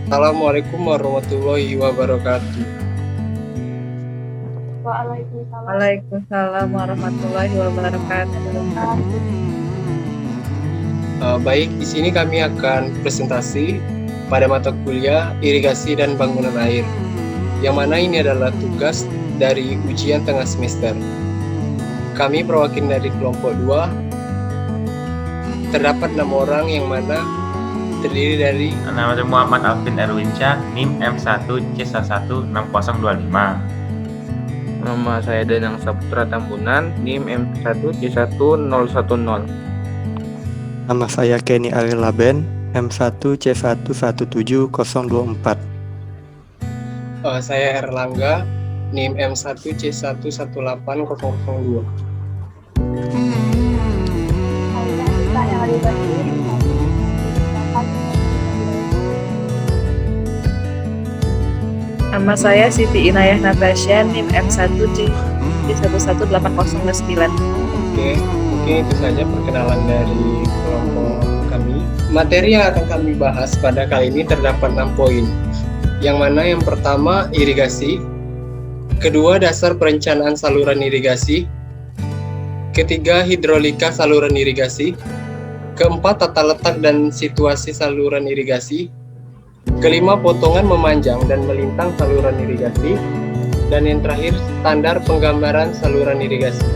Assalamualaikum warahmatullahi wabarakatuh. Waalaikumsalam. Waalaikumsalam warahmatullahi wabarakatuh. Baik, di sini kami akan presentasi pada mata kuliah irigasi dan bangunan air, yang mana ini adalah tugas dari ujian tengah semester. Kami perwakilan dari kelompok 2. Terdapat 6 orang yang mana terdiri dari Nama saya Muhammad Alvin Erwinsyah, NIM M1C116025. Nama saya Danang Saputra Tambunan, NIM M1C1010. Nama saya Kenny Ariel Laben, M1C117024. Saya Erlangga, NIM M1C118002. Saya Anita yang ada di Nama saya Siti Inayah Natasha, NIM M1C11809. Oke, mungkin itu saja perkenalan dari kelompok kami. Materi yang akan kami bahas pada kali ini terdapat 6 poin. Yang mana yang pertama irigasi, kedua dasar perencanaan saluran irigasi, ketiga hidrolika saluran irigasi, keempat tata letak dan situasi saluran irigasi, kelima potongan memanjang dan melintang saluran irigasi, dan yang terakhir standar penggambaran saluran irigasi.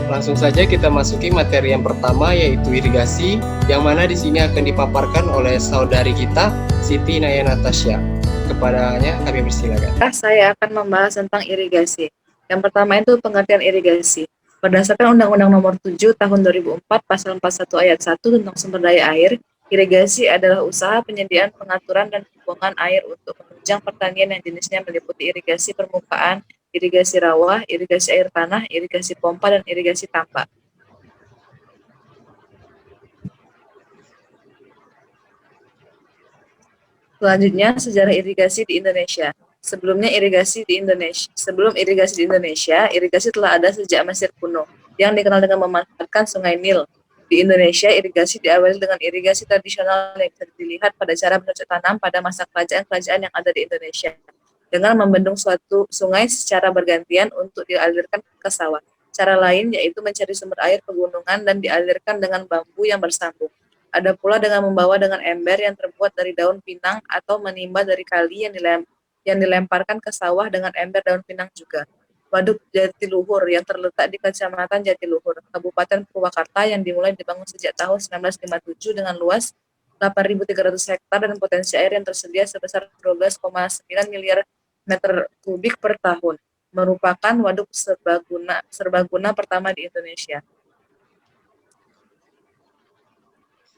Langsung saja kita masuki materi yang pertama, yaitu irigasi, yang mana di sini akan dipaparkan oleh saudari kita Siti Inayah Natasha. Kepadanya kami persilakan. Saya akan membahas tentang irigasi. Yang pertama itu pengertian irigasi. Berdasarkan Undang-Undang Nomor 7 Tahun 2004 Pasal 41 Ayat 1 tentang sumber daya air, irigasi adalah usaha penyediaan, pengaturan, dan pembuangan air untuk menunjang pertanian yang jenisnya meliputi irigasi permukaan, irigasi rawa, irigasi air tanah, irigasi pompa, dan irigasi tambak. Selanjutnya, sejarah irigasi di Indonesia. Sebelum irigasi di Indonesia, irigasi telah ada sejak Mesir kuno, yang dikenal dengan memanfaatkan Sungai Nil. Di Indonesia, irigasi diawali dengan irigasi tradisional yang bisa dilihat pada cara bercocok tanam pada masa kerajaan-kerajaan yang ada di Indonesia, dengan membendung suatu sungai secara bergantian untuk dialirkan ke sawah. Cara lain yaitu mencari sumber air pegunungan dan dialirkan dengan bambu yang bersambung. Ada pula dengan membawa dengan ember yang terbuat dari daun pinang atau menimba dari kali yang dilemparkan ke sawah dengan ember daun pinang juga. Waduk Jatiluhur yang terletak di Kecamatan Jatiluhur, Kabupaten Purwakarta, yang dimulai dibangun sejak tahun 1957 dengan luas 8.300 hektar dan potensi air yang tersedia sebesar 12,9 miliar meter kubik per tahun, merupakan waduk serbaguna pertama di Indonesia.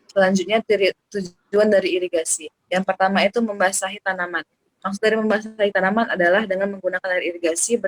Selanjutnya, tujuan dari irigasi. Yang pertama itu membasahi tanaman. Maksud dari membasahi tanaman adalah dengan menggunakan air irigasi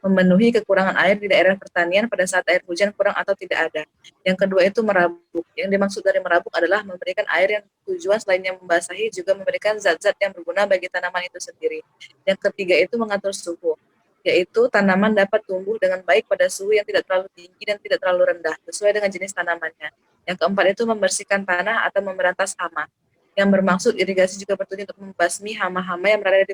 memenuhi kekurangan air di daerah pertanian pada saat air hujan kurang atau tidak ada. Yang kedua itu merabuk. Yang dimaksud dari merabuk adalah memberikan air yang tujuan selainnya membasahi juga memberikan zat-zat yang berguna bagi tanaman itu sendiri. Yang ketiga itu mengatur suhu, yaitu tanaman dapat tumbuh dengan baik pada suhu yang tidak terlalu tinggi dan tidak terlalu rendah, sesuai dengan jenis tanamannya. Yang keempat itu membersihkan tanah atau memberantas hama. Yang bermaksud irigasi juga bertujuan untuk membasmi hama-hama yang berada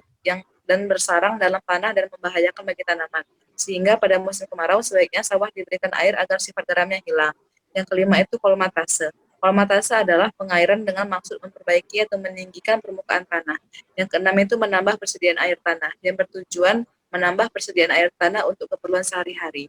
dan bersarang dalam tanah dan membahayakan bagi tanaman. Sehingga pada musim kemarau sebaiknya sawah diberikan air agar sifat garamnya hilang. Yang kelima itu kolmatase. Kolmatase adalah pengairan dengan maksud memperbaiki atau meninggikan permukaan tanah. Yang keenam itu menambah persediaan air tanah, yang bertujuan menambah persediaan air tanah untuk keperluan sehari-hari.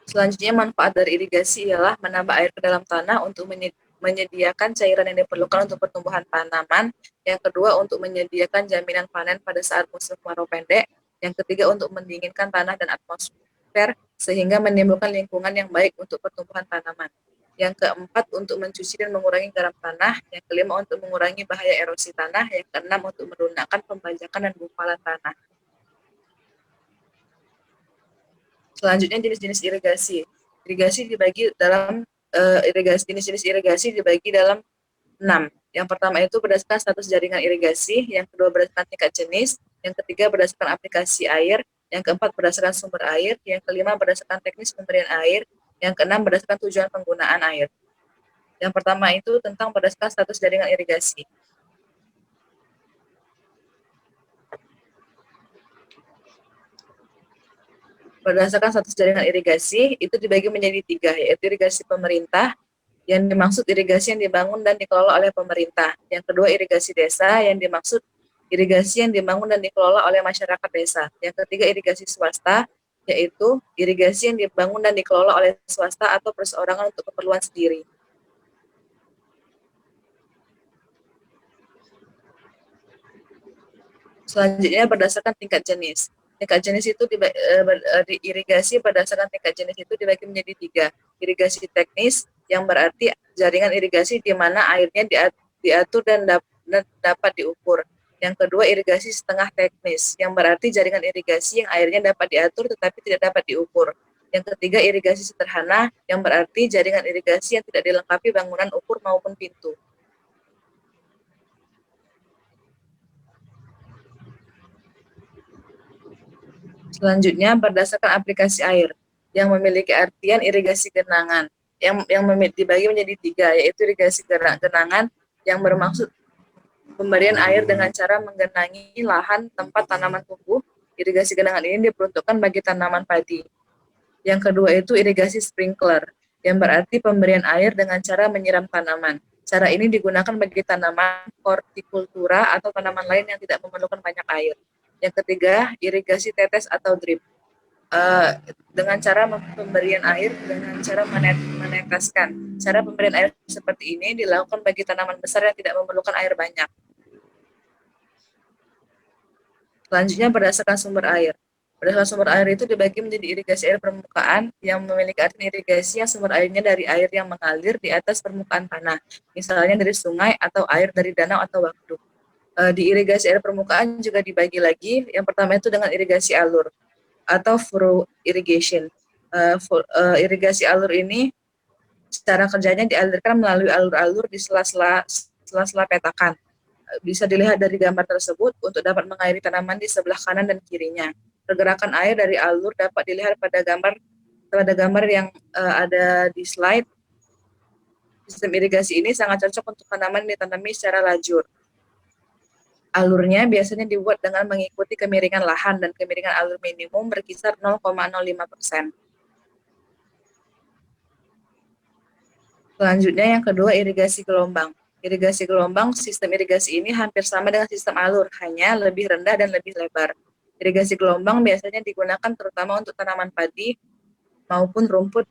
Selanjutnya, manfaat dari irigasi ialah menambah air ke dalam tanah untuk menyediakan cairan yang diperlukan untuk pertumbuhan tanaman. Yang kedua, untuk menyediakan jaminan panen pada saat musim kemarau pendek. Yang ketiga, untuk mendinginkan tanah dan atmosfer sehingga menimbulkan lingkungan yang baik untuk pertumbuhan tanaman. Yang keempat, untuk mencuci dan mengurangi garam tanah. Yang kelima, untuk mengurangi bahaya erosi tanah. Yang keenam, untuk melunakkan pembajakan dan gumpalan tanah. Selanjutnya, jenis-jenis irigasi. Jenis-jenis irigasi dibagi dalam 6. Yang pertama itu berdasarkan status jaringan irigasi, yang kedua berdasarkan tingkat jenis, yang ketiga berdasarkan aplikasi air, yang keempat berdasarkan sumber air, yang kelima berdasarkan teknis pemberian air, Yang keenam, berdasarkan tujuan penggunaan air. Yang pertama itu tentang berdasarkan status jaringan irigasi. Berdasarkan status jaringan irigasi, itu dibagi menjadi 3, yaitu irigasi pemerintah, yang dimaksud irigasi yang dibangun dan dikelola oleh pemerintah. Yang kedua, irigasi desa, yang dimaksud irigasi yang dibangun dan dikelola oleh masyarakat desa. Yang ketiga, irigasi swasta, yaitu irigasi yang dibangun dan dikelola oleh swasta atau perseorangan untuk keperluan sendiri. Selanjutnya, berdasarkan tingkat jenis. Tingkat jenis itu di irigasi berdasarkan tingkat jenis itu dibagi menjadi 3. Irigasi teknis, yang berarti jaringan irigasi di mana airnya diatur dan dapat diukur. Yang kedua, irigasi setengah teknis, yang berarti jaringan irigasi yang airnya dapat diatur tetapi tidak dapat diukur. Yang ketiga, irigasi sederhana, yang berarti jaringan irigasi yang tidak dilengkapi bangunan ukur maupun pintu. Selanjutnya, berdasarkan aplikasi air, yang memiliki artian irigasi genangan, yang dibagi menjadi 3, yaitu irigasi genangan, yang bermaksud pemberian air dengan cara menggenangi lahan tempat tanaman tumbuh. Irigasi genangan ini diperuntukkan bagi tanaman padi. Yang kedua itu irigasi sprinkler, yang berarti pemberian air dengan cara menyiram tanaman. Cara ini digunakan bagi tanaman hortikultura atau tanaman lain yang tidak memerlukan banyak air. Yang ketiga, irigasi tetes atau drip, dengan cara pemberian air dengan cara meneteskan. Cara pemberian air seperti ini dilakukan bagi tanaman besar yang tidak memerlukan air banyak. Selanjutnya, berdasarkan sumber air. Berdasarkan sumber air itu dibagi menjadi irigasi air permukaan, yang memiliki arti irigasi yang sumber airnya dari air yang mengalir di atas permukaan tanah, misalnya dari sungai atau air dari danau atau waduk. Di irigasi air permukaan juga dibagi lagi. Yang pertama itu dengan irigasi alur atau furrow irrigation. Irigasi alur ini cara kerjanya dialirkan melalui alur-alur di sela-sela petakan. Bisa dilihat dari gambar tersebut untuk dapat mengairi tanaman di sebelah kanan dan kirinya. Pergerakan air dari alur dapat dilihat pada gambar yang ada di slide. Sistem irigasi ini sangat cocok untuk tanaman ditanami secara lajur. Alurnya biasanya dibuat dengan mengikuti kemiringan lahan, dan kemiringan alur minimum berkisar 0,05%. Selanjutnya yang kedua, irigasi gelombang. Irigasi gelombang, sistem irigasi ini hampir sama dengan sistem alur, hanya lebih rendah dan lebih lebar. Irigasi gelombang biasanya digunakan terutama untuk tanaman padi maupun rumput.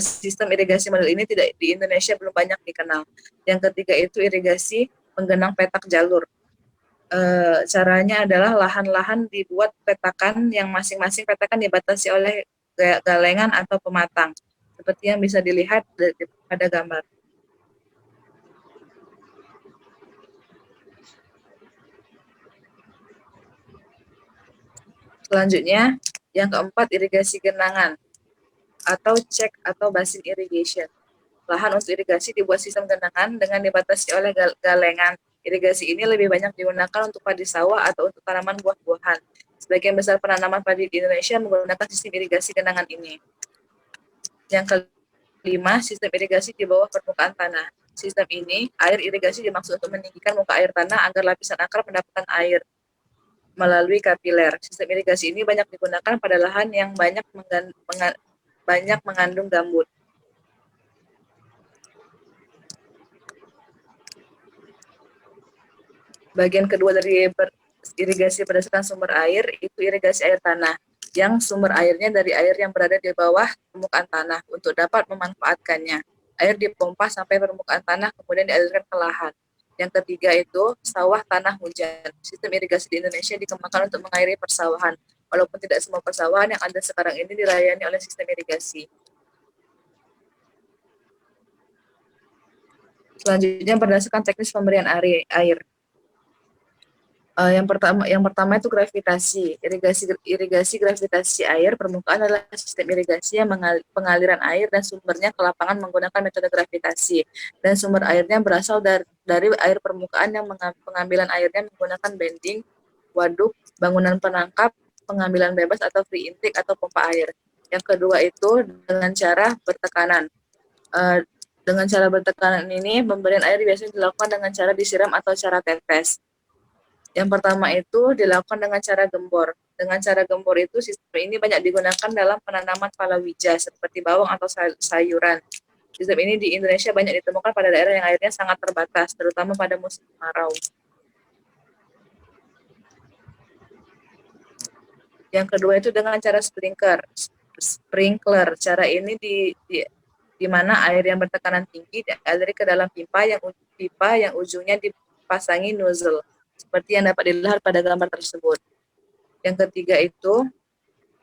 Sistem irigasi model ini di Indonesia belum banyak dikenal. Yang ketiga itu irigasi penggenang petak jalur. Caranya adalah lahan-lahan dibuat petakan, yang masing-masing petakan dibatasi oleh galengan atau pematang, seperti yang bisa dilihat pada gambar. Selanjutnya, yang keempat, irigasi genangan atau check atau basin irrigation. Lahan untuk irigasi dibuat sistem genangan dengan dibatasi oleh galengan. Irigasi ini lebih banyak digunakan untuk padi sawah atau untuk tanaman buah-buahan. Sebagian besar penanaman padi di Indonesia menggunakan sistem irigasi genangan ini. Yang kelima, sistem irigasi di bawah permukaan tanah. Sistem ini, air irigasi dimaksud untuk meninggikan muka air tanah agar lapisan akar mendapatkan air melalui kapiler. Sistem irigasi ini banyak digunakan pada lahan yang banyak mengandung gambut. Bagian kedua dari irigasi berdasarkan sumber air itu irigasi air tanah, yang sumber airnya dari air yang berada di bawah permukaan tanah. Untuk dapat memanfaatkannya, air dipompa sampai permukaan tanah kemudian dialirkan ke lahan. Yang ketiga itu sawah tanah hujan. Sistem irigasi di Indonesia dikembangkan untuk mengairi persawahan, walaupun tidak semua persawahan yang ada sekarang ini dilayani oleh sistem irigasi. Selanjutnya, berdasarkan teknis pemberian air. Yang pertama itu gravitasi. Irigasi gravitasi air permukaan adalah sistem irigasi yang pengaliran air dan sumbernya ke lapangan menggunakan metode gravitasi, dan sumber airnya berasal dari air permukaan, yang pengambilan airnya menggunakan bending, waduk, bangunan penangkap, pengambilan bebas atau free intake atau pompa air. Yang kedua itu dengan cara bertekanan. Dengan cara bertekanan ini, pemberian air biasanya dilakukan dengan cara disiram atau cara tetes. Yang pertama itu dilakukan dengan cara gembor. Dengan cara gembor itu sistem ini banyak digunakan dalam penanaman palawija seperti bawang atau sayuran. Sistem ini di Indonesia banyak ditemukan pada daerah yang airnya sangat terbatas, terutama pada musim kemarau. Yang kedua itu dengan cara sprinkler. Cara ini di mana air yang bertekanan tinggi dialiri ke dalam pipa yang ujungnya dipasangi nozzle, seperti yang dapat dilihat pada gambar tersebut. Yang ketiga itu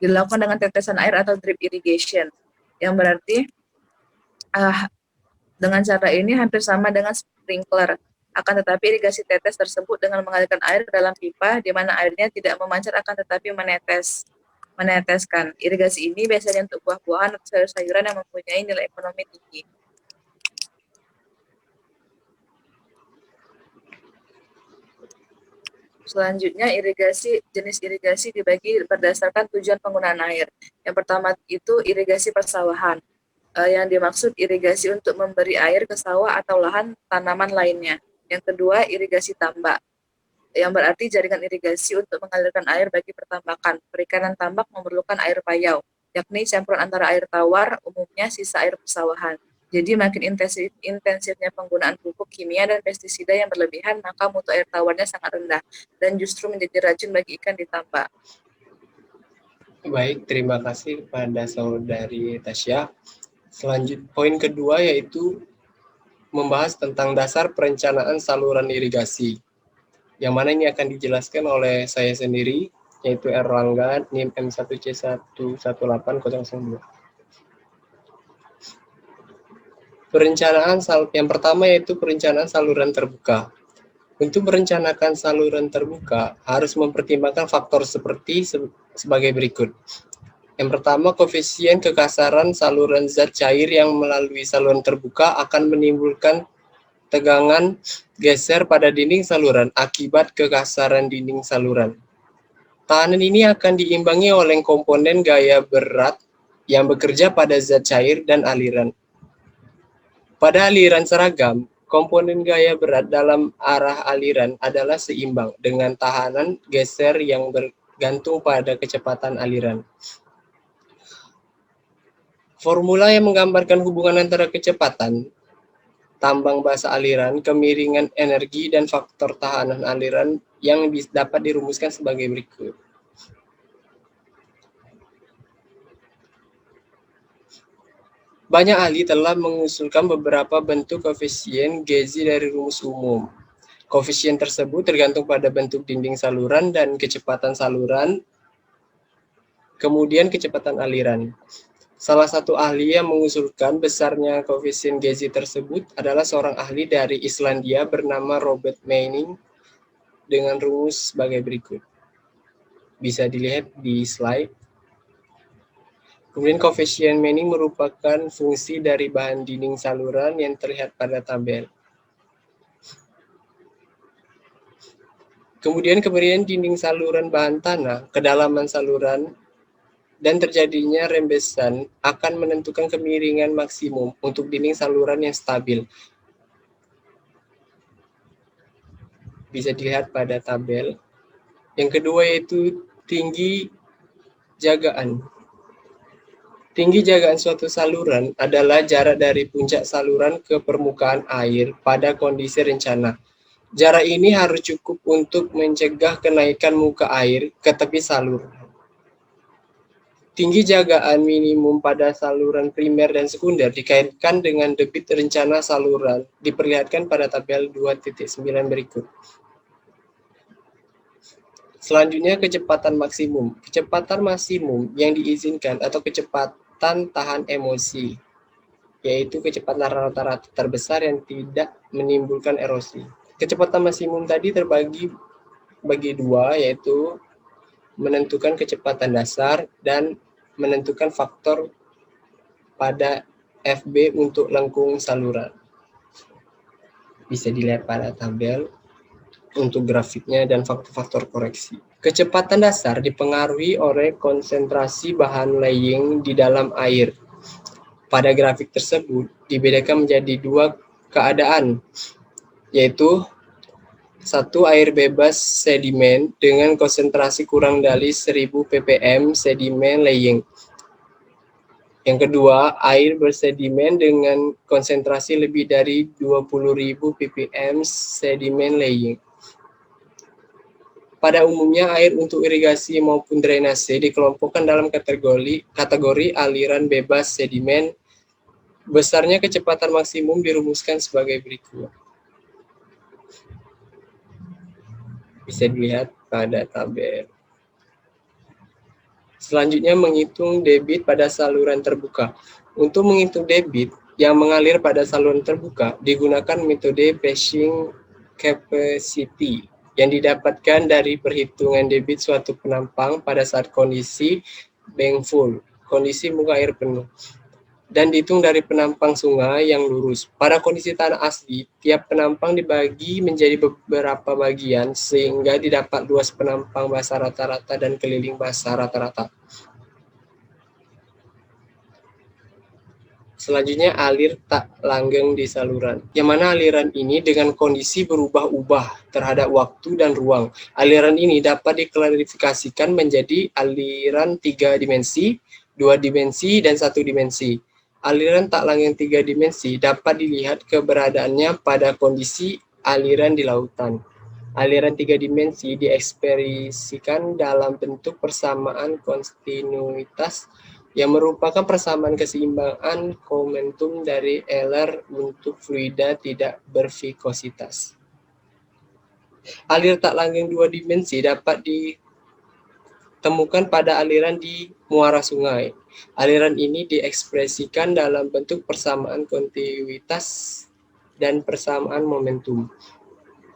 dilakukan dengan tetesan air atau drip irrigation, yang berarti dengan cara ini hampir sama dengan sprinkler. Akan tetapi irigasi tetes tersebut dengan mengalirkan air ke dalam pipa di mana airnya tidak memancar akan tetapi meneteskan. Irigasi ini biasanya untuk buah-buahan atau sayur-sayuran yang mempunyai nilai ekonomi tinggi. Selanjutnya, jenis irigasi dibagi berdasarkan tujuan penggunaan air. Yang pertama itu irigasi persawahan. Yang dimaksud irigasi untuk memberi air ke sawah atau lahan tanaman lainnya. Yang kedua, irigasi tambak, yang berarti jaringan irigasi untuk mengalirkan air bagi pertambakan. Perikanan tambak memerlukan air payau, yakni campuran antara air tawar, umumnya sisa air persawahan. Jadi makin intensifnya penggunaan pupuk kimia dan pestisida yang berlebihan, maka mutu air tawarnya sangat rendah dan justru menjadi racun bagi ikan di tambak. Baik, terima kasih pada saudari Tasya. Selanjut poin kedua yaitu membahas tentang dasar perencanaan saluran irigasi, yang mana ini akan dijelaskan oleh saya sendiri, yaitu Erlangga, NIM M1C118002. Yang pertama yaitu perencanaan saluran terbuka. Untuk merencanakan saluran terbuka, harus mempertimbangkan faktor sebagai berikut. Yang pertama, koefisien kekasaran saluran zat cair yang melalui saluran terbuka akan menimbulkan tegangan geser pada dinding saluran akibat kekasaran dinding saluran. Tekanan ini akan diimbangi oleh komponen gaya berat yang bekerja pada zat cair dan aliran. Pada aliran seragam, komponen gaya berat dalam arah aliran adalah seimbang dengan tahanan geser yang bergantung pada kecepatan aliran. Formula yang menggambarkan hubungan antara kecepatan, tambang basa aliran, kemiringan energi, dan faktor tahanan aliran yang dapat dirumuskan sebagai berikut. Banyak ahli telah mengusulkan beberapa bentuk koefisien Giese dari rumus umum. Koefisien tersebut tergantung pada bentuk dinding saluran dan kecepatan saluran, kemudian kecepatan aliran. Salah satu ahli yang mengusulkan besarnya koefisien Giese tersebut adalah seorang ahli dari Islandia bernama Robert Manning dengan rumus sebagai berikut. Bisa dilihat di slide. Kemudian koefisien Manning merupakan fungsi dari bahan dinding saluran yang terlihat pada tabel. Kemudian kemirian dinding saluran bahan tanah, kedalaman saluran, dan terjadinya rembesan akan menentukan kemiringan maksimum untuk dinding saluran yang stabil. Bisa dilihat pada tabel. Yang kedua yaitu tinggi jagaan. Tinggi jagaan suatu saluran adalah jarak dari puncak saluran ke permukaan air pada kondisi rencana. Jarak ini harus cukup untuk mencegah kenaikan muka air ke tepi saluran. Tinggi jagaan minimum pada saluran primer dan sekunder dikaitkan dengan debit rencana saluran, diperlihatkan pada tabel 2.9 berikut. Selanjutnya, kecepatan maksimum. Kecepatan maksimum yang diizinkan atau kecepatan tahan emosi, yaitu kecepatan rata-rata terbesar yang tidak menimbulkan erosi. Kecepatan maksimum tadi terbagi bagi dua, yaitu menentukan kecepatan dasar dan menentukan faktor pada FB untuk lengkung saluran. Bisa dilihat pada tabel. untuk grafiknya dan faktor-faktor koreksi. Kecepatan dasar dipengaruhi oleh konsentrasi bahan laying di dalam air. Pada grafik tersebut dibedakan menjadi dua keadaan, yaitu satu, air bebas sedimen dengan konsentrasi kurang dari 1000 ppm sedimen laying. Yang kedua, air bersedimen dengan konsentrasi lebih dari 20.000 ppm sedimen laying. Pada umumnya, air untuk irigasi maupun drainase dikelompokkan dalam kategori aliran bebas sedimen. Besarnya kecepatan maksimum dirumuskan sebagai berikut. Bisa dilihat pada tabel. Selanjutnya, menghitung debit pada saluran terbuka. Untuk menghitung debit yang mengalir pada saluran terbuka, digunakan metode passing capacity yang didapatkan dari perhitungan debit suatu penampang pada saat kondisi bank full, kondisi muka air penuh, dan dihitung dari penampang sungai yang lurus. Pada kondisi tanah asli, tiap penampang dibagi menjadi beberapa bagian sehingga didapat luas penampang basah rata-rata dan keliling basah rata-rata. Selanjutnya, alir tak langgeng di saluran, yang mana aliran ini dengan kondisi berubah-ubah terhadap waktu dan ruang. Aliran ini dapat diklasifikasikan menjadi aliran 3 dimensi, 2 dimensi, dan 1 dimensi. Aliran tak langgeng 3 dimensi dapat dilihat keberadaannya pada kondisi aliran di lautan. Aliran 3 dimensi diekspresikan dalam bentuk persamaan kontinuitas yang merupakan persamaan keseimbangan momentum dari Euler untuk fluida tidak bervikositas. Aliran tak langgeng 2 dimensi dapat ditemukan pada aliran di muara sungai. Aliran ini diekspresikan dalam bentuk persamaan kontinuitas dan persamaan momentum.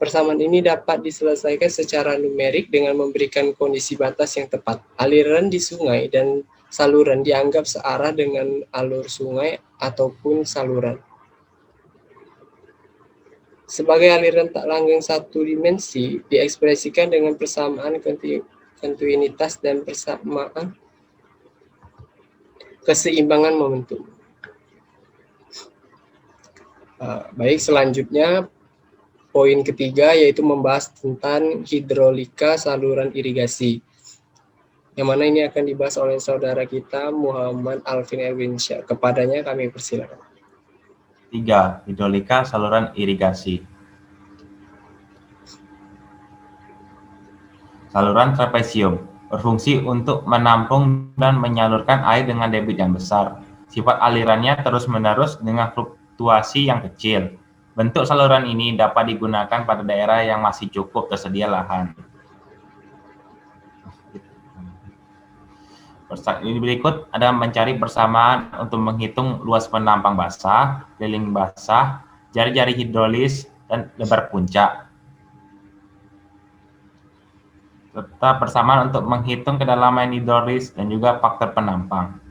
Persamaan ini dapat diselesaikan secara numerik dengan memberikan kondisi batas yang tepat. Aliran di sungai dan saluran dianggap searah dengan alur sungai ataupun saluran. Sebagai aliran tak langgeng 1 dimensi diekspresikan dengan persamaan kontinuitas dan persamaan keseimbangan momentum. Baik, selanjutnya poin ketiga yaitu membahas tentang hidrolika saluran irigasi. Yang mana ini akan dibahas oleh saudara kita Muhammad Alvin Erwinsyah. Kepadanya kami persilakan. 3. Hidrolika saluran irigasi. Saluran trapesium berfungsi untuk menampung dan menyalurkan air dengan debit yang besar. Sifat alirannya terus-menerus dengan fluktuasi yang kecil. Bentuk saluran ini dapat digunakan pada daerah yang masih cukup tersedia lahan. Ini berikut ada mencari persamaan untuk menghitung luas penampang basah, keliling basah, jari-jari hidrolis, dan lebar puncak. Serta persamaan untuk menghitung kedalaman hidrolis dan juga faktor penampang.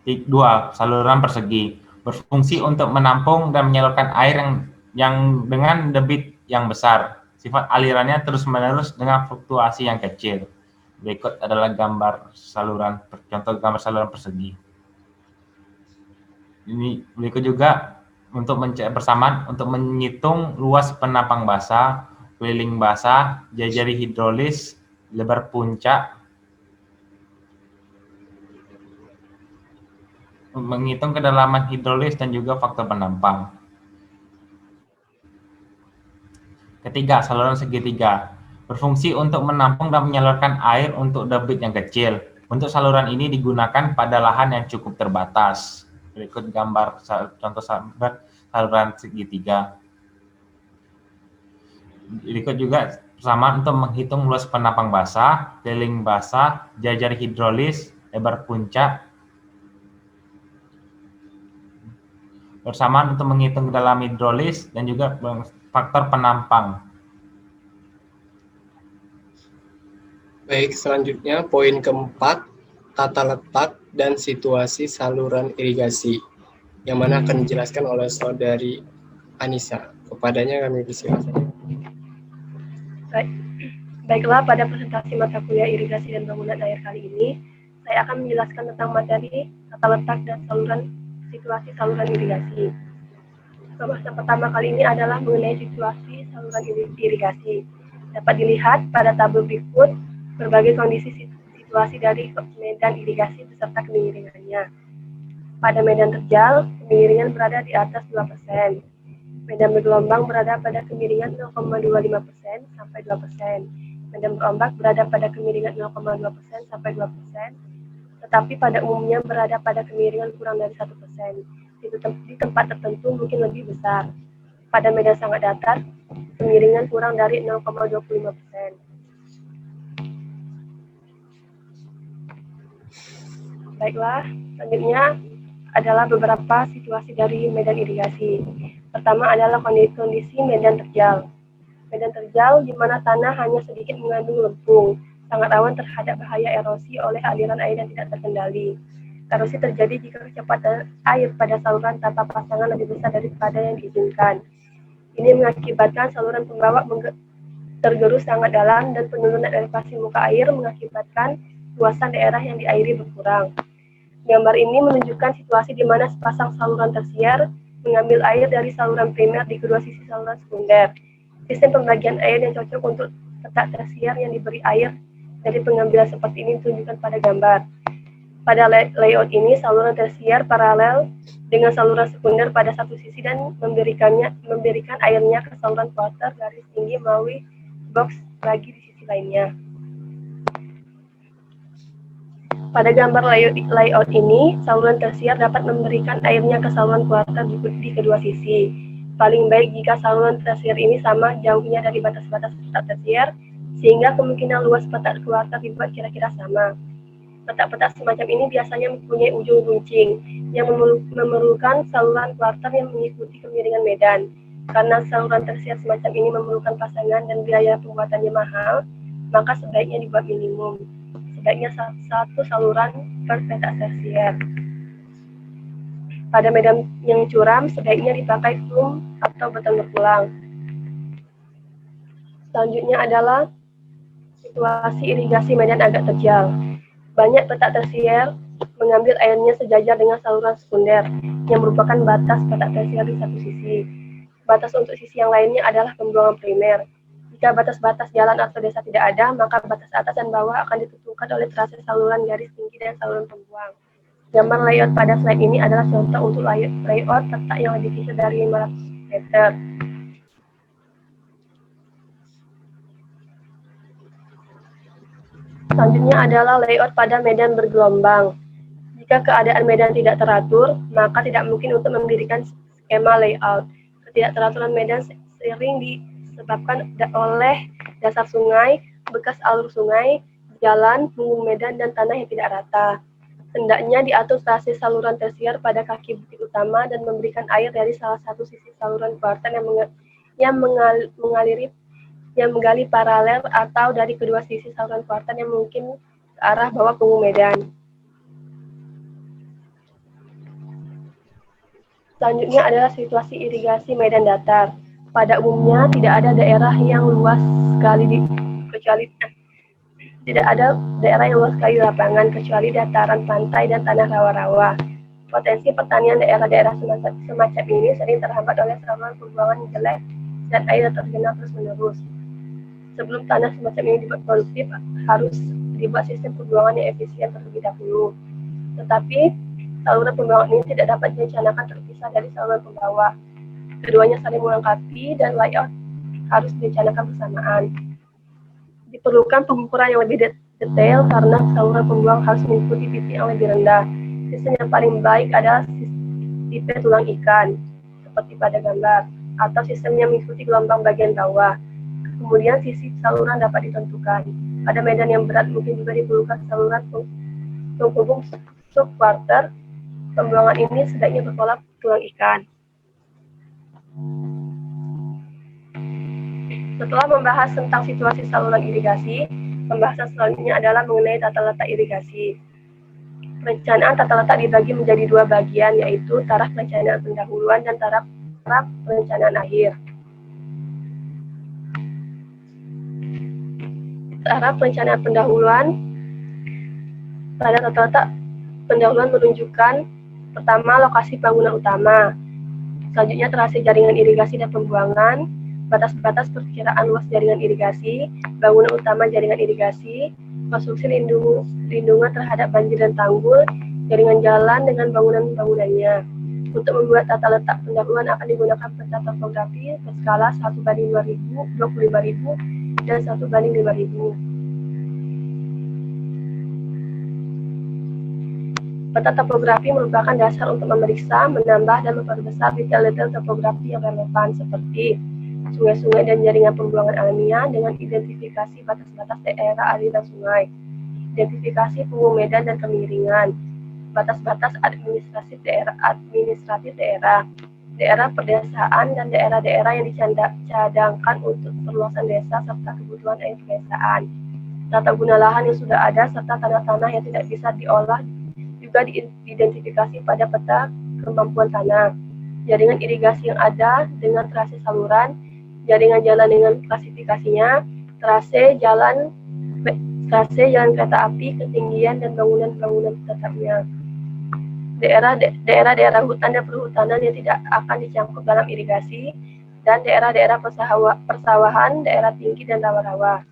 2. Saluran persegi berfungsi untuk menampung dan menyalurkan air yang dengan debit yang besar. Sifat alirannya terus-menerus dengan fluktuasi yang kecil. Berikut adalah gambar saluran, contoh gambar saluran persegi. Ini berikut juga untuk mencari persamaan untuk menghitung luas penampang basah, keliling basah, jari-jari hidrolis, lebar puncak, menghitung kedalaman hidrolis dan juga faktor penampang. Ketiga, saluran segitiga berfungsi untuk menampung dan menyalurkan air untuk debit yang kecil. Untuk saluran ini digunakan pada lahan yang cukup terbatas. Berikut gambar contoh saluran segitiga. Berikut juga persamaan untuk menghitung luas penampang basah, keliling basah, jari-jari hidrolis, lebar puncak. Persamaan untuk menghitung kedalaman hidrolis dan juga faktor penampang. Baik, selanjutnya poin keempat, tata letak dan situasi saluran irigasi, yang mana akan dijelaskan oleh saudari Anissa. Kepadanya kami persilakan. Baiklah, pada presentasi mata kuliah irigasi dan bangunan air kali ini, saya akan menjelaskan tentang materi, tata letak, dan situasi saluran irigasi. Pembahasan pertama kali ini adalah mengenai situasi saluran irigasi. Dapat dilihat pada tabel berikut berbagai kondisi situasi dari medan irigasi beserta kemiringannya. Pada medan terjal, kemiringan berada di atas 2%. Medan bergelombang berada pada kemiringan 0,25% sampai 2%. Medan berombak berada pada kemiringan 0,2% sampai 2%, tetapi pada umumnya berada pada kemiringan kurang dari 1%. Di tempat tertentu mungkin lebih besar. Pada medan sangat datar, kemiringan kurang dari 0,25%. Baiklah, selanjutnya adalah beberapa situasi dari medan irigasi. Pertama adalah kondisi medan terjal. Medan terjal di mana tanah hanya sedikit mengandung lempung, sangat rawan terhadap bahaya erosi oleh aliran air yang tidak terkendali. Erosi terjadi jika kecepatan air pada saluran tanpa pasangan lebih besar daripada yang diizinkan. Ini mengakibatkan saluran pembawa tergerus sangat dalam dan penurunan elevasi muka air mengakibatkan luasan daerah yang diairi berkurang. Gambar ini menunjukkan situasi di mana sepasang saluran tersier mengambil air dari saluran primer di kedua sisi saluran sekunder. Sistem pembagian air yang cocok untuk petak tersier yang diberi air dari pengambilan seperti ini ditunjukkan pada gambar. Pada layout ini, saluran tersier paralel dengan saluran sekunder pada satu sisi dan memberikan airnya ke saluran quarter garis tinggi melalui box lagi di sisi lainnya. Pada gambar layout ini, saluran tersier dapat memberikan airnya ke saluran quarter di kedua sisi. Paling baik jika saluran tersier ini sama jauhnya dari batas-batas petak tersier, sehingga kemungkinan luas petak quarter dibuat kira-kira sama. Petak-petak semacam ini biasanya mempunyai ujung runcing, yang memerlukan saluran quarter yang mengikuti kemiringan medan. Karena saluran tersier semacam ini memerlukan pasangan dan biaya pembuatannya mahal, maka sebaiknya dibuat minimum. Sebaiknya satu saluran per petak tersier. Pada medan yang curam, sebaiknya dipakai foam atau beton berpulang. Selanjutnya adalah situasi irigasi medan agak terjal. Banyak petak tersier mengambil airnya sejajar dengan saluran sekunder, yang merupakan batas petak tersier di satu sisi. Batas untuk sisi yang lainnya adalah pembuangan primer. Jika batas-batas jalan atau desa tidak ada, maka batas atas dan bawah akan ditentukan oleh trase saluran garis tinggi dan saluran pembuang. Gambar layout pada slide ini adalah contoh untuk layout petak yang lebih kecil dari 500 meter. Selanjutnya adalah layout pada medan bergelombang. Jika keadaan medan tidak teratur, maka tidak mungkin untuk mendirikan skema layout. Ketidakteraturan medan sering disebabkan oleh dasar sungai, bekas alur sungai, jalan, punggung medan, dan tanah yang tidak rata. Hendaknya diatur trase saluran tersier pada kaki bukit utama dan memberikan air dari salah satu sisi saluran quarter yang menggali paralel atau dari kedua sisi saluran quarter yang mungkin ke arah bawah punggung medan. Selanjutnya adalah situasi irigasi medan datar. Pada umumnya tidak ada daerah yang luas sekali di lapangan kecuali dataran pantai dan tanah rawa-rawa. Potensi pertanian daerah-daerah semacam ini sering terhambat oleh saluran pembuangan jelek dan air tergenang terus-menerus. Sebelum tanah semacam ini dibuat produktif, harus dibuat sistem pembuangan yang efisien terlebih dahulu. Tetapi saluran pembuangan ini tidak dapat direncanakan terpisah dari saluran pembawah. Keduanya saling melengkapi dan layout harus direncanakan bersamaan. Diperlukan pengukuran yang lebih detail karena saluran pembuang harus mengikuti titik yang lebih rendah. Sistem yang paling baik adalah tipe tulang ikan, seperti pada gambar, atau sistem yang mengikuti gelombang bagian bawah. Kemudian sisi saluran dapat ditentukan. Pada medan yang berat mungkin juga diperlukan saluran penghubung subquarter. Pembuangan ini sebaiknya berpola tulang ikan. Setelah membahas tentang situasi saluran irigasi, pembahasan selanjutnya adalah mengenai tata letak irigasi. Perencanaan tata letak dibagi menjadi dua bagian, yaitu taraf perencanaan pendahuluan dan taraf perencanaan akhir. Cara perencanaan pendahuluan pada tata letak pendahuluan menunjukkan pertama lokasi bangunan utama, selanjutnya trase jaringan irigasi dan pembuangan, batas-batas perkiraan luas jaringan irigasi, bangunan utama jaringan irigasi, konstruksi lindungan terhadap banjir dan tanggul, jaringan jalan dengan bangunan-bangunannya. Untuk membuat tata letak pendahuluan akan digunakan peta topografi berskala 1:2000, 25.000, dan 1:5000. Peta topografi merupakan dasar untuk memeriksa, menambah, dan memperbesar detail-detail topografi yang relevan seperti sungai-sungai dan jaringan pembuangan alamiah dengan identifikasi batas-batas daerah aliran sungai, identifikasi punggung medan dan kemiringan, batas-batas administratif daerah, daerah perdesaan dan daerah-daerah yang dicadangkan untuk perluasan desa serta kebutuhan air pedesaan, tata guna lahan yang sudah ada serta tanah-tanah yang tidak bisa diolah juga diidentifikasi pada peta kemampuan tanah, jaringan irigasi yang ada dengan trase saluran, jaringan jalan dengan klasifikasinya, trase jalan kereta api, ketinggian dan bangunan-bangunan tetapnya. Daerah-daerah hutan dan perhutanan yang tidak akan dicangkup dalam irigasi, dan daerah-daerah persawahan, daerah tinggi dan rawa-rawa.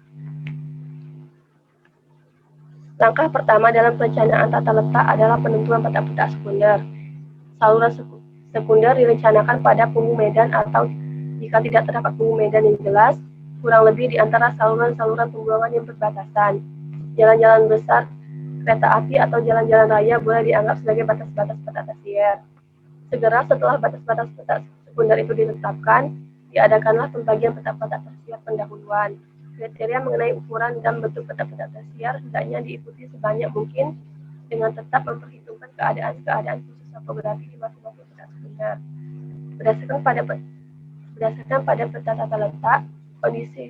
Langkah pertama dalam perencanaan tata letak adalah penentuan peta-peta sekunder. Saluran sekunder direncanakan pada punggung medan atau jika tidak terdapat punggung medan yang jelas, kurang lebih di antara saluran-saluran pembuangan yang berbatasan. Jalan-jalan besar, kereta api atau jalan-jalan raya boleh dianggap sebagai batas-batas peta tersier. Segera setelah batas-batas peta sekunder itu ditetapkan, diadakanlah pembagian peta-peta tersier pendahuluan. Kriteria mengenai ukuran dan bentuk peta-peta tersier hendaknya diikuti sebanyak mungkin dengan tetap memperhitungkan keadaan-keadaan khusus topografi di masing-masing peta sekunder. Berdasarkan pada peta tata letak, kondisi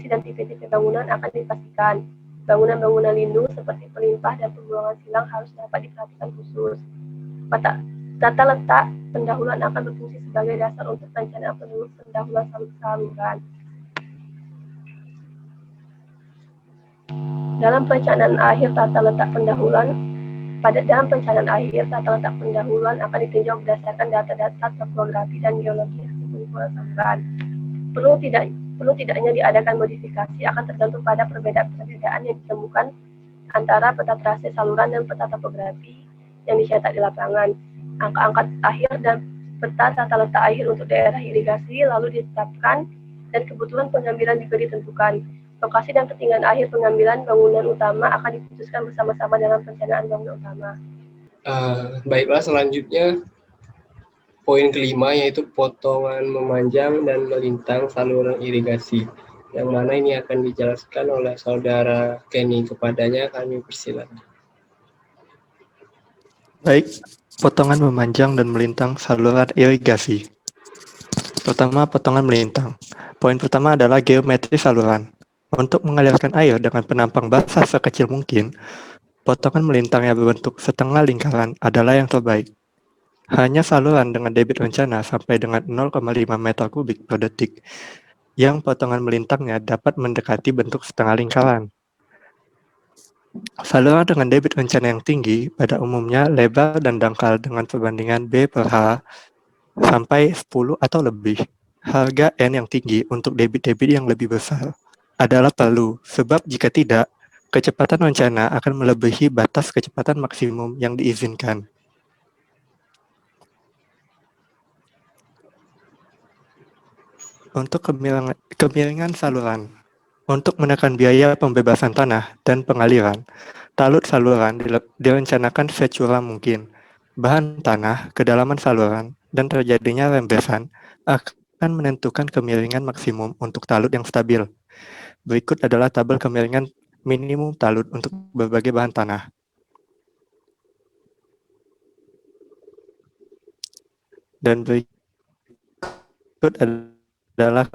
dan tipe-tipe bangunan akan dipastikan. Bangunan-bangunan lindung seperti pelimpah dan pembuangan silang harus dapat diperhatikan khusus. Tata letak pendahuluan akan berfungsi sebagai dasar untuk perencanaan pendahuluan saluran. Dalam perencanaan akhir tata letak pendahuluan akan ditinjau berdasarkan data-data topografi dan geologi hasil pengukuran saluran. Perlu tidaknya diadakan modifikasi akan tergantung pada perbedaan yang ditemukan antara peta trase saluran dan peta topografi yang dicetak di lapangan. Angka-angka akhir dan peta tata letak akhir untuk daerah irigasi lalu ditetapkan dan kebutuhan pengambilan juga ditentukan. Lokasi dan ketinggian akhir pengambilan bangunan utama akan diputuskan bersama-sama dalam perencanaan bangunan utama. Baiklah, selanjutnya poin kelima yaitu potongan memanjang dan melintang saluran irigasi, yang mana ini akan dijelaskan oleh saudara Kenny. Kepadanya kami persilakan. Baik, potongan memanjang dan melintang saluran irigasi. Pertama, potongan melintang. Poin pertama adalah geometri saluran. Untuk mengalirkan air dengan penampang basah sekecil mungkin, potongan melintang yang berbentuk setengah lingkaran adalah yang terbaik. Hanya saluran dengan debit rencana sampai dengan 0,5 meter kubik per detik yang potongan melintangnya dapat mendekati bentuk setengah lingkaran. Saluran dengan debit rencana yang tinggi pada umumnya lebar dan dangkal dengan perbandingan B per H sampai 10 atau lebih. Harga N yang tinggi untuk debit-debit yang lebih besar adalah perlu, sebab jika tidak, kecepatan rencana akan melebihi batas kecepatan maksimum yang diizinkan. Untuk kemiringan saluran, untuk menekan biaya pembebasan tanah dan pengaliran, talut saluran direncanakan securam mungkin. Bahan tanah, kedalaman saluran, dan terjadinya rembesan akan menentukan kemiringan maksimum untuk talut yang stabil. Berikut adalah tabel kemiringan minimum talut untuk berbagai bahan tanah. Dan berikut adalah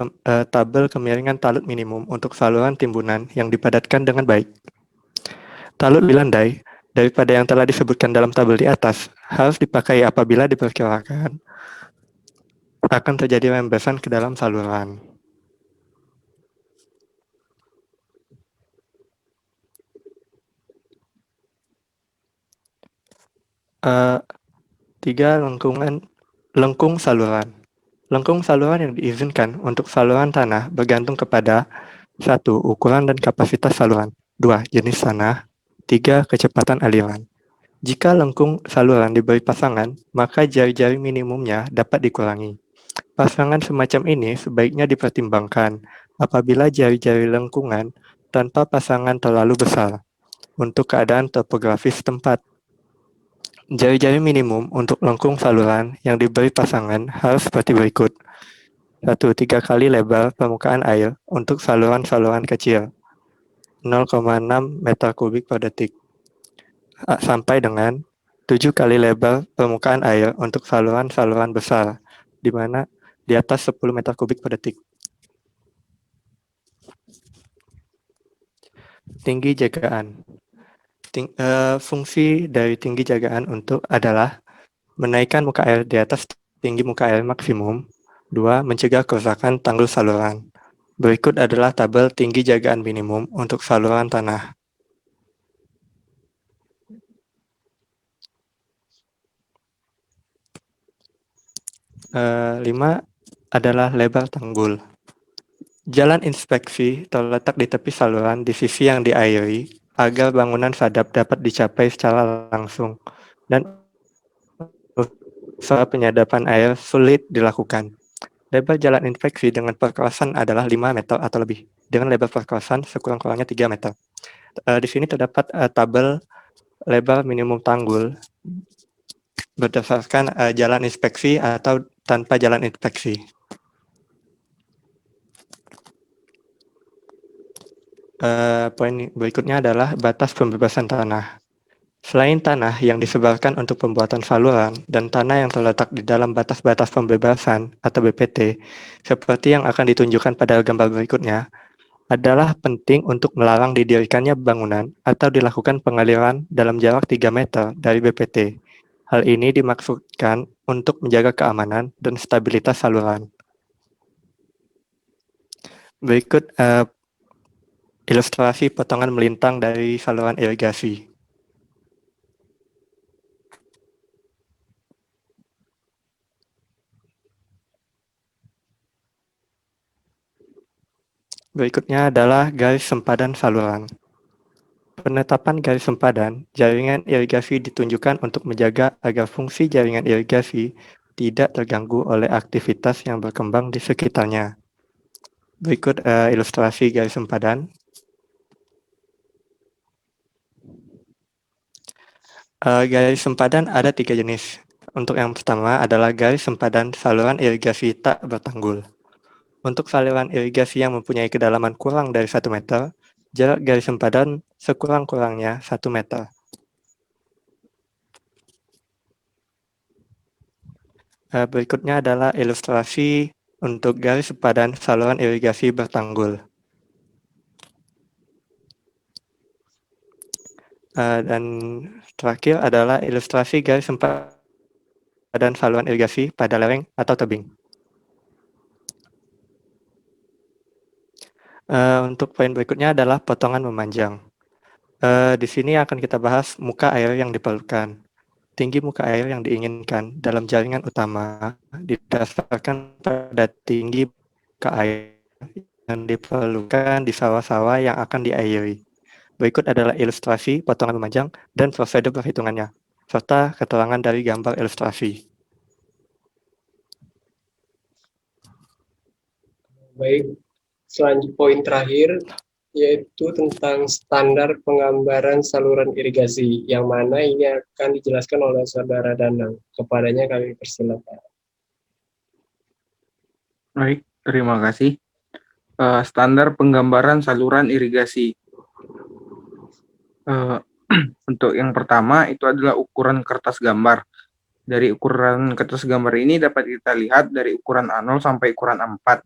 tabel kemiringan talut minimum untuk saluran timbunan yang dipadatkan dengan baik. Talut dilandai, daripada yang telah disebutkan dalam tabel di atas, harus dipakai apabila diperkirakan akan terjadi rembesan ke dalam saluran. Eh, 3. Lengkung saluran. Lengkung saluran yang diizinkan untuk saluran tanah bergantung kepada 1. Ukuran dan kapasitas saluran. 2. Jenis tanah. 3. Kecepatan aliran. Jika lengkung saluran diberi pasangan, maka jari-jari minimumnya dapat dikurangi. Pasangan semacam ini sebaiknya dipertimbangkan apabila jari-jari lengkungan tanpa pasangan terlalu besar untuk keadaan topografis tempat. Jari-jari minimum untuk lengkung saluran yang diberi pasangan harus seperti berikut. 1. 3 kali lebar permukaan air untuk saluran-saluran kecil, 0,6 meter kubik per detik, sampai dengan 7 kali lebar permukaan air untuk saluran-saluran besar, di mana di atas 10 meter kubik per detik. Tinggi jagaan. Fungsi dari tinggi jagaan adalah menaikkan muka air di atas tinggi muka air maksimum. 2. Mencegah kerusakan tanggul saluran. Berikut adalah tabel tinggi jagaan minimum untuk saluran tanah. 5 adalah lebar tanggul. Jalan inspeksi terletak di tepi saluran di sisi yang diairi agar bangunan sadap dapat dicapai secara langsung dan usaha penyadapan air sulit dilakukan. Lebar jalan inspeksi dengan perkerasan adalah 5 meter atau lebih, dengan lebar perkerasan sekurang-kurangnya 3 meter. Di sini terdapat tabel lebar minimum tanggul berdasarkan jalan inspeksi atau tanpa jalan inspeksi. Poin berikutnya adalah batas pembebasan tanah. Selain tanah yang disebarkan untuk pembuatan saluran dan tanah yang terletak di dalam batas-batas pembebasan atau BPT, seperti yang akan ditunjukkan pada gambar berikutnya, adalah penting untuk melarang didirikannya bangunan atau dilakukan pengaliran dalam jarak 3 meter dari BPT. Hal ini dimaksudkan untuk menjaga keamanan dan stabilitas saluran. Berikut ilustrasi potongan melintang dari saluran irigasi. Berikutnya adalah garis sempadan saluran. Penetapan garis sempadan jaringan irigasi ditunjukkan untuk menjaga agar fungsi jaringan irigasi tidak terganggu oleh aktivitas yang berkembang di sekitarnya. Berikut ilustrasi garis sempadan. Garis sempadan ada 3 jenis. Untuk yang pertama adalah garis sempadan saluran irigasi tak bertanggul. Untuk saluran irigasi yang mempunyai kedalaman kurang dari 1 meter, jarak garis sempadan sekurang-kurangnya 1 meter. Berikutnya adalah ilustrasi untuk garis sempadan saluran irigasi bertanggul. Dan terakhir adalah ilustrasi garis sempadan saluran irigasi pada lereng atau tebing. Untuk poin berikutnya adalah potongan memanjang. Di sini akan kita bahas muka air yang diperlukan. Tinggi muka air yang diinginkan dalam jaringan utama didasarkan pada tinggi muka air yang diperlukan di sawah-sawah yang akan diairi. Berikut adalah ilustrasi potongan memanjang dan prosedur perhitungannya, serta keterangan dari gambar ilustrasi. Baik, selanjutnya poin terakhir yaitu tentang standar penggambaran saluran irigasi, yang mana ini akan dijelaskan oleh Saudara Danang. Kepadanya kami persilakan. Baik, terima kasih. Standar penggambaran saluran irigasi. Untuk yang pertama itu adalah ukuran kertas gambar. Dari ukuran kertas gambar ini dapat kita lihat dari ukuran A0 sampai ukuran A4.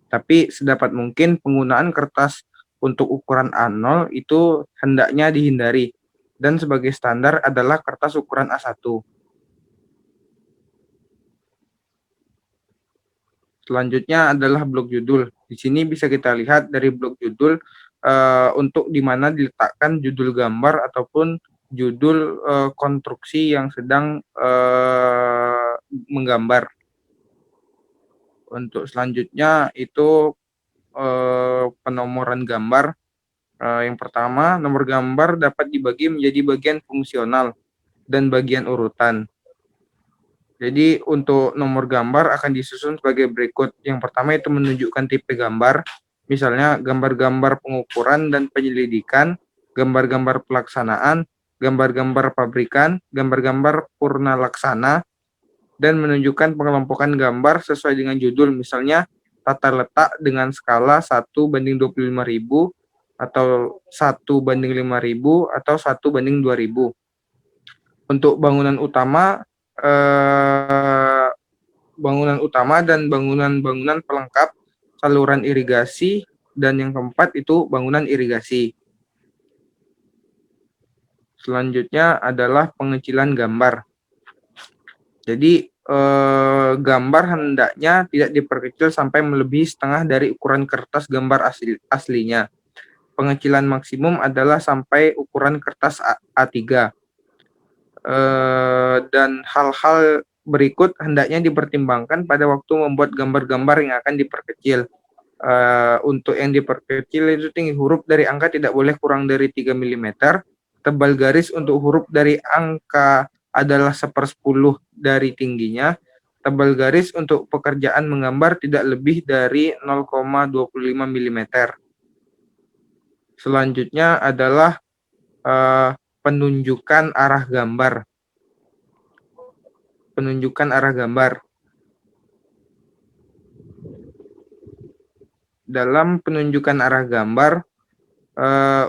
Tapi sedapat mungkin penggunaan kertas untuk ukuran A0 itu hendaknya dihindari. Dan sebagai standar adalah kertas ukuran A1. Selanjutnya adalah blok judul. Di sini bisa kita lihat dari blok judul untuk di mana diletakkan judul gambar ataupun judul konstruksi yang sedang menggambar. Untuk selanjutnya itu penomoran gambar. Yang pertama, nomor gambar dapat dibagi menjadi bagian fungsional dan bagian urutan. Jadi untuk nomor gambar akan disusun sebagai berikut. Yang pertama itu menunjukkan tipe gambar, misalnya gambar-gambar pengukuran dan penyelidikan, gambar-gambar pelaksanaan, gambar-gambar pabrikan, gambar-gambar purna laksana, dan menunjukkan pengelompokan gambar sesuai dengan judul, misalnya tata letak dengan skala 1:25.000, atau 1:5.000, atau 1:2000. Untuk bangunan utama dan bangunan-bangunan pelengkap saluran irigasi, dan yang keempat itu bangunan irigasi. Selanjutnya adalah pengecilan gambar. Jadi gambar hendaknya tidak diperkecil sampai melebihi setengah dari ukuran kertas gambar aslinya. Pengecilan maksimum adalah sampai ukuran kertas A3. Dan hal-hal berikut hendaknya dipertimbangkan pada waktu membuat gambar-gambar yang akan diperkecil. Untuk yang diperkecil itu tinggi huruf dari angka tidak boleh kurang dari 3 mm. Tebal garis untuk huruf dari angka adalah 1/10 dari tingginya. Tebal garis untuk pekerjaan menggambar tidak lebih dari 0,25 mm. Selanjutnya adalah penunjukan arah gambar. Penunjukan arah gambar. Dalam penunjukan arah gambar,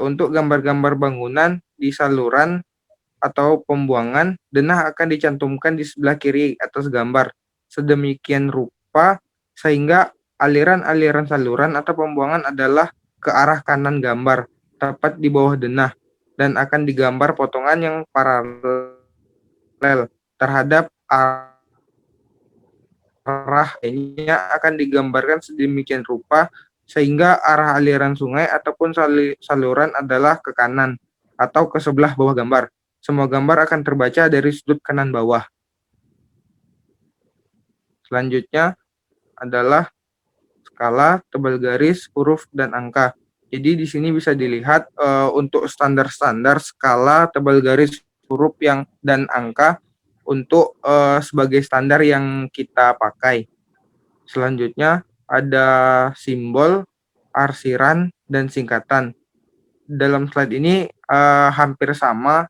untuk gambar-gambar bangunan di saluran atau pembuangan, denah akan dicantumkan di sebelah kiri atas gambar, sedemikian rupa sehingga aliran-aliran saluran atau pembuangan adalah ke arah kanan gambar, tepat di bawah denah, dan akan digambar potongan yang paralel terhadap arah ini akan digambarkan sedemikian rupa sehingga arah aliran sungai ataupun saluran adalah ke kanan atau ke sebelah bawah gambar. Semua gambar akan terbaca dari sudut kanan bawah. Selanjutnya adalah skala, tebal garis, huruf, dan angka. Jadi di sini bisa dilihat untuk standar-standar skala, tebal garis, huruf dan angka untuk sebagai standar yang kita pakai. Selanjutnya ada simbol, arsiran, dan singkatan. Dalam slide ini hampir sama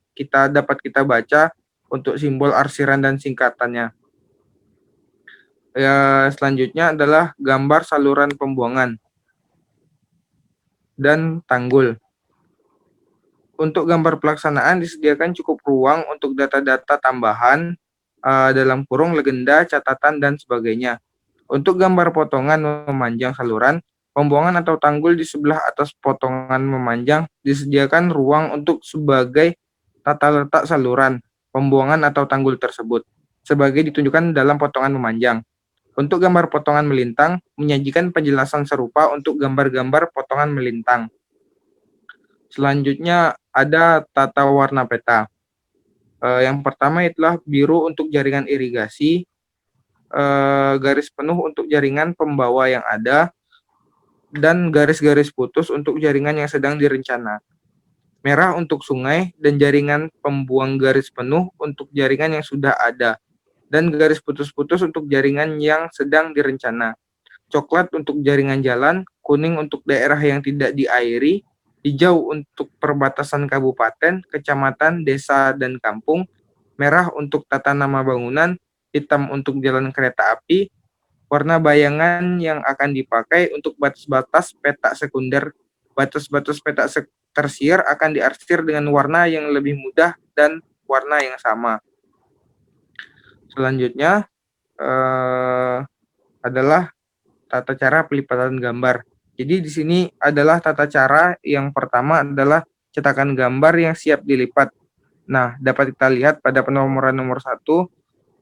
dapat kita baca untuk simbol, arsiran, dan singkatannya. Selanjutnya adalah gambar saluran pembuangan dan tanggul. Untuk gambar pelaksanaan disediakan cukup ruang untuk data-data tambahan dalam kurung legenda, catatan, dan sebagainya. Untuk gambar potongan memanjang saluran, pembuangan atau tanggul di sebelah atas potongan memanjang disediakan ruang untuk sebagai tata letak saluran, pembuangan atau tanggul tersebut, sebagai ditunjukkan dalam potongan memanjang. Untuk gambar potongan melintang, menyajikan penjelasan serupa untuk gambar-gambar potongan melintang. Selanjutnya ada tata warna peta. Yang pertama itulah biru untuk jaringan irigasi, garis penuh untuk jaringan pembawa yang ada, dan garis-garis putus untuk jaringan yang sedang direncana. Merah untuk sungai dan jaringan pembuang garis penuh untuk jaringan yang sudah ada, dan garis putus-putus untuk jaringan yang sedang direncana. Coklat untuk jaringan jalan, kuning untuk daerah yang tidak diairi, hijau untuk perbatasan kabupaten, kecamatan, desa, dan kampung, merah untuk tata nama bangunan, hitam untuk jalan kereta api, warna bayangan yang akan dipakai untuk batas-batas peta sekunder. Batas-batas peta tersier akan diarsir dengan warna yang lebih mudah dan warna yang sama. Selanjutnya adalah tata cara pelipatan gambar. Jadi di sini adalah tata cara yang pertama adalah cetakan gambar yang siap dilipat. Nah, dapat kita lihat pada penomoran nomor 1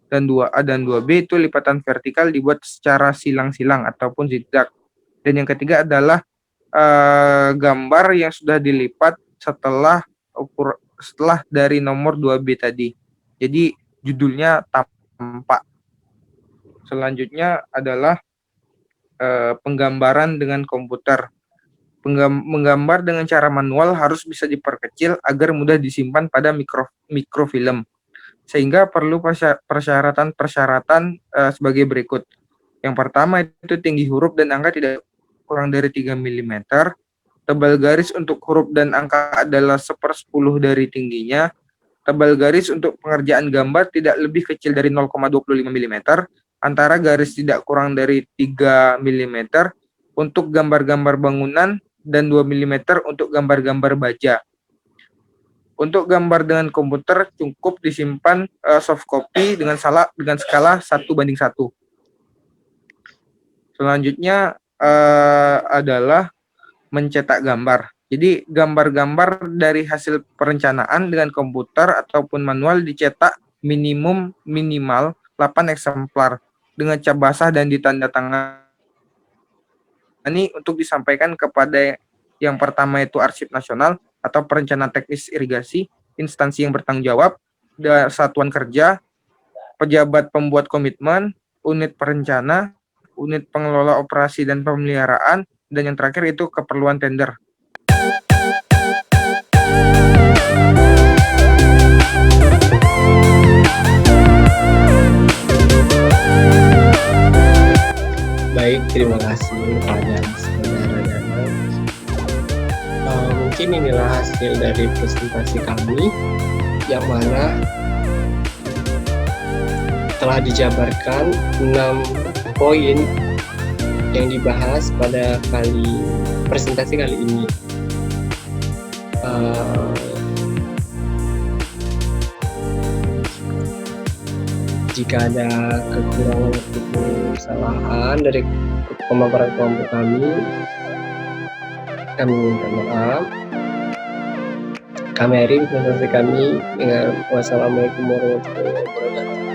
dan 2A dan 2B itu lipatan vertikal dibuat secara silang-silang ataupun zigzag. Dan yang ketiga adalah gambar yang sudah dilipat setelah setelah dari nomor 2B tadi. Jadi judulnya tampak. Selanjutnya adalah penggambaran dengan komputer. Menggambar dengan cara manual harus bisa diperkecil agar mudah disimpan pada mikrofilm. Sehingga perlu persyaratan sebagai berikut. Yang pertama itu tinggi huruf dan angka tidak kurang dari 3 mm. Tebal garis untuk huruf dan angka adalah 1/10 dari tingginya. Tebal garis untuk pengerjaan gambar tidak lebih kecil dari 0,25 mm. Antara garis tidak kurang dari 3 mm untuk gambar-gambar bangunan dan 2 mm untuk gambar-gambar baja. Untuk gambar dengan komputer cukup disimpan soft copy dengan skala 1:1. Selanjutnya adalah mencetak gambar. Jadi gambar-gambar dari hasil perencanaan dengan komputer ataupun manual dicetak minimal 8 eksemplar dengan cap basah dan ditandatangani untuk disampaikan kepada yang pertama itu Arsip Nasional atau Perencanaan Teknis Irigasi, instansi yang bertanggung jawab, satuan kerja, pejabat pembuat komitmen, unit perencana, unit pengelola operasi dan pemeliharaan, dan yang terakhir itu keperluan tender. Baik, terima kasih kepada saudara Dana. Mungkin inilah hasil dari presentasi kami yang mana telah dijabarkan 6 poin yang dibahas pada presentasi kali ini. Jika ada kekurangan ataupun kesalahan dari pemaparan kelompok kami minta maaf. Kami akhiri presentasi kami dengan wassalamualaikum warahmatullahi wabarakatuh.